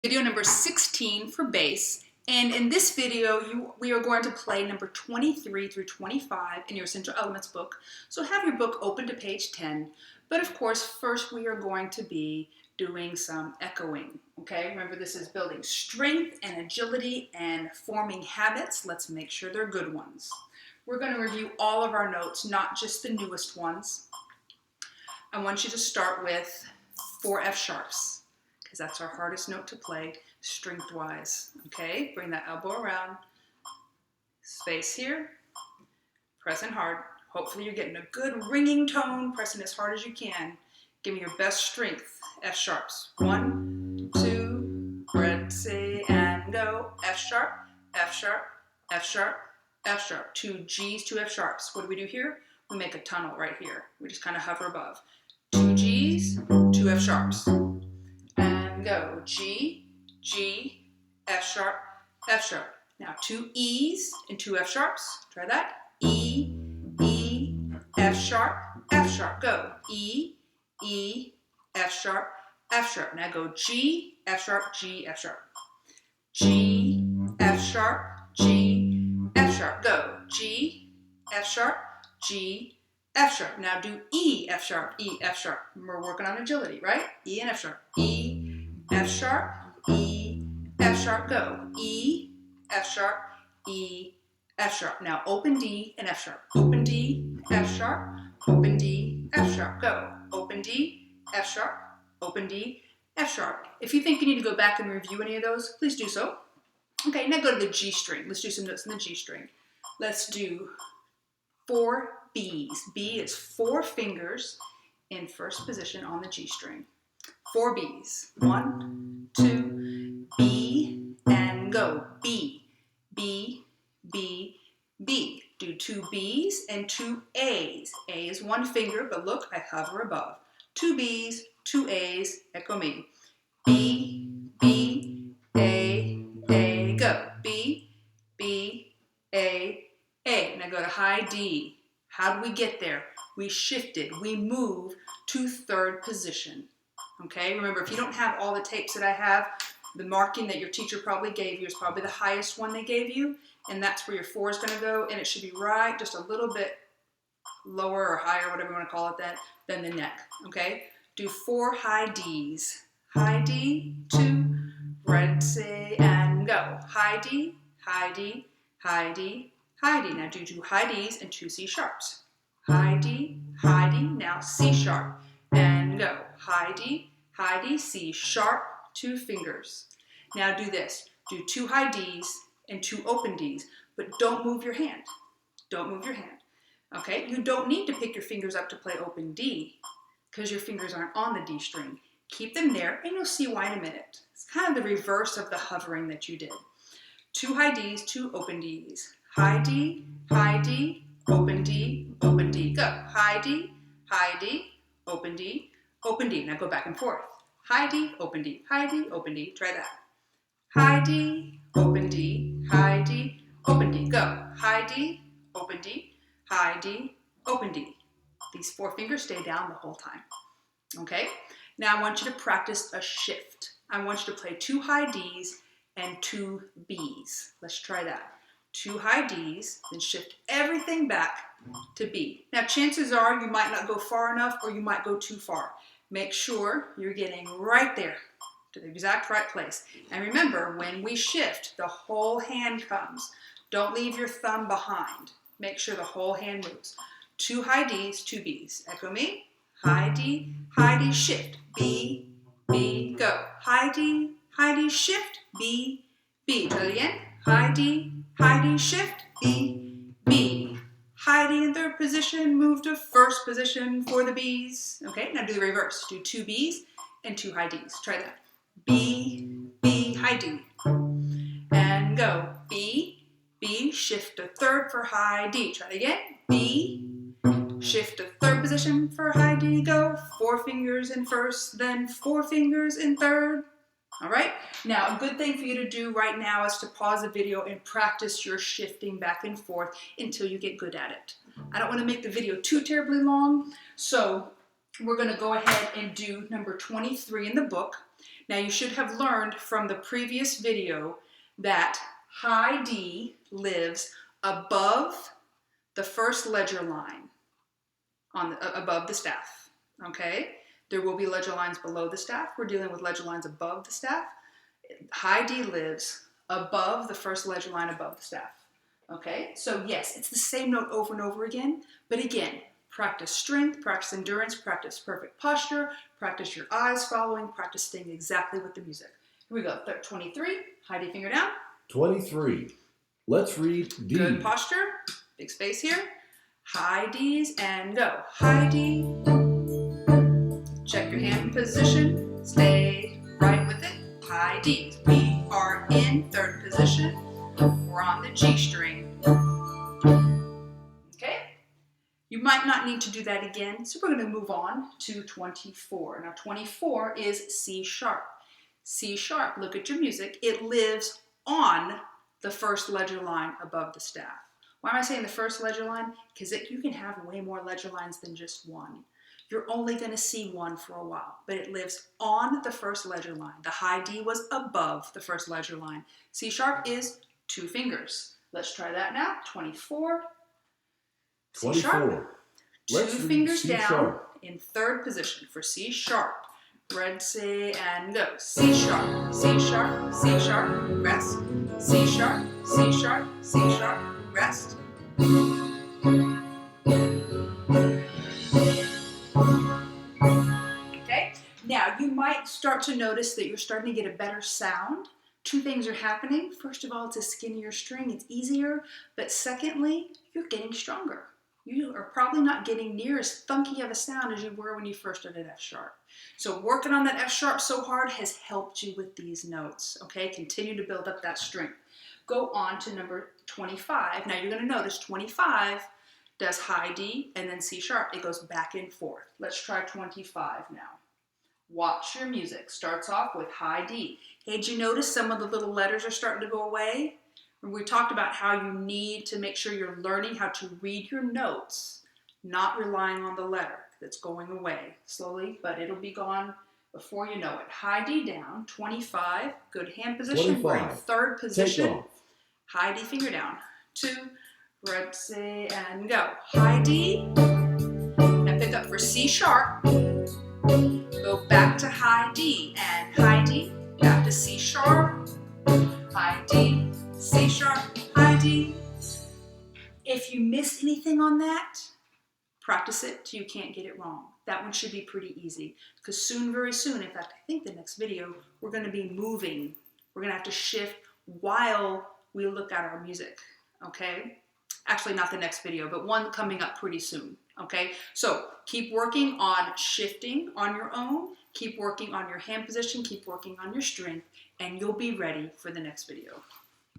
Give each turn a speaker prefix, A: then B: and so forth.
A: Video number 16 for bass, and in this video we are going to play number 23 through 25 in your Essential Elements book. So have your book open to page 10, but of course first we are going to be doing some echoing. Okay, remember this is building strength and agility and forming habits. Let's make sure they're good ones. We're going to review all of our notes, not just the newest ones. I want you to start with 4 F sharps, because that's our hardest note to play strength-wise. Okay, bring that elbow around, space here, pressing hard. Hopefully you're getting a good ringing tone, pressing as hard as you can. Give me your best strength, F sharps. 1, 2, ready, and go. F sharp, F sharp, F sharp, F sharp. 2 G's, 2 F sharps. What do we do here? We make a tunnel right here. We just kind of hover above. 2 G's, 2 F sharps. And go. G, G, F sharp, F sharp. Now 2 E's and 2 F sharps. Try that. E, E, F sharp, F sharp. Go. E, E, F sharp, F sharp. Now go G, F sharp, G, F sharp. G, F sharp, G, F sharp. Go. G, F sharp, G, F sharp. Now do E, F sharp, E, F sharp. We're working on agility, right? E and F sharp. E, F sharp, E, F sharp. Go. E, F sharp, E, F sharp. Now open D and F sharp. Open D, F sharp, open D, F sharp. Go. Open D, F sharp, open D, F sharp. If you think you need to go back and review any of those, please do so. Okay, now go to the G string. Let's do some notes in the G string. Let's do 4 B's. B is 4 fingers in first position on the G string. 4 B's. 1, 2, B, and go. B, B, B, B. Do 2 B's and 2 A's. A is 1 finger, but look, I hover above. 2 B's, 2 A's, echo me. B, B, A, go. B, B, A. Now go to high D. How do we get there? We shifted, we move to 3rd position. Okay, remember if you don't have all the tapes that I have, the marking that your teacher probably gave you is probably the highest one they gave you, and that's where your 4 is going to go, and it should be right just a little bit lower or higher, whatever you want to call it, than the neck. Okay, do 4 high D's. High D, 2, ready, and go. High D, high D, high D, high D. Now do 2 high D's and 2 C sharps. High D, now C sharp, and go. High D, C sharp, 2 fingers. Now do this. Do 2 high D's and 2 open D's, but don't move your hand. Don't move your hand. Okay, you don't need to pick your fingers up to play open D because your fingers aren't on the D string. Keep them there and you'll see why in a minute. It's kind of the reverse of the hovering that you did. 2 high D's, 2 open D's. High D, open D, open D. Go. High D, open D, open D. Now go back and forth. High D, open D, open D. Try that. High D, open D, open D. Go. High D, open D, open D. These 4 fingers stay down the whole time. Okay? Now I want you to practice a shift. I want you to play 2 high D's and 2 B's. Let's try that. 2 high D's, then shift everything back to B. Now chances are you might not go far enough or you might go too far. Make sure you're getting right there to the exact right place. And remember, when we shift, the whole hand comes. Don't leave your thumb behind. Make sure the whole hand moves. 2 high D's, 2 B's. Echo me. High D, shift. B, B, go. High D, shift. B, B. Try it again. High D, shift. B, B. High D in 3rd position, move to 1st position for the B's. Okay, now do the reverse. Do 2 B's and 2 high D's. Try that. B, B, high D. And go. B, B, shift to 3rd for high D. Try it again. B, shift to 3rd position for high D. Go. 4 fingers in 1st, then 4 fingers in 3rd. All right, now a good thing for you to do right now is to pause the video and practice your shifting back and forth until you get good at it. I don't want to make the video too terribly long, so we're going to go ahead and do number 23 in the book. Now you should have learned from the previous video that high D lives above the first ledger line above the staff, okay? There will be ledger lines below the staff. We're dealing with ledger lines above the staff. High D lives above the first ledger line above the staff, okay? So yes, it's the same note over and over again, but again, practice strength, practice endurance, practice perfect posture, practice your eyes following, practice staying exactly with the music. Here we go, 23, high D finger down.
B: 23. Let's read D.
A: Good posture, big space here. High Ds and go. High D. Check your hand position. Stay right with it. High Ds. We are in third position. We're on the G string. Okay? You might not need to do that again, so we're going to move on to 24. Now 24 is C sharp. C sharp, look at your music. It lives on the first ledger line above the staff. Why am I saying the first ledger line? Because you can have way more ledger lines than just one. You're only going to see one for a while, but it lives on the first ledger line. The high D was above the first ledger line. C sharp is 2 fingers. Let's try that now. 24.
B: 24.
A: C sharp.
B: Let's
A: 2
B: read
A: fingers
B: C
A: down
B: sharp.
A: in third position for C sharp. Ready and go. C sharp, C sharp, C sharp, rest. C sharp, C sharp, C sharp, rest. Okay, now you might start to notice that you're starting to get a better sound. 2 things are happening. First of all, it's a skinnier string, it's easier, but secondly, you're getting stronger. You are probably not getting near as funky of a sound as you were when you first started F sharp. So working on that F sharp so hard has helped you with these notes, okay? Continue to build up that strength. Go on to number 25. Now you're going to notice 25 does high D and then C sharp. It goes back and forth. Let's try 25 now. Watch your music. Starts off with high D. Hey, did you notice some of the little letters are starting to go away? We talked about how you need to make sure you're learning how to read your notes, not relying on the letter that's going away slowly, but it'll be gone before you know it. High D down, 25, good hand position.
B: 25.
A: We're in third position.
B: Take off.
A: High D finger down, 2, ready and go. High D, and pick up for C sharp. Go back to high D and high D, back to C sharp, high D, C sharp, high D. If you missed anything on that, practice it till you can't get it wrong. That one should be pretty easy because soon, very soon, in fact, I think the next video, we're going to be moving. We're going to have to shift while we look at our music, okay? Actually, not the next video, but one coming up pretty soon, okay? So keep working on shifting on your own, keep working on your hand position, keep working on your strength, and you'll be ready for the next video.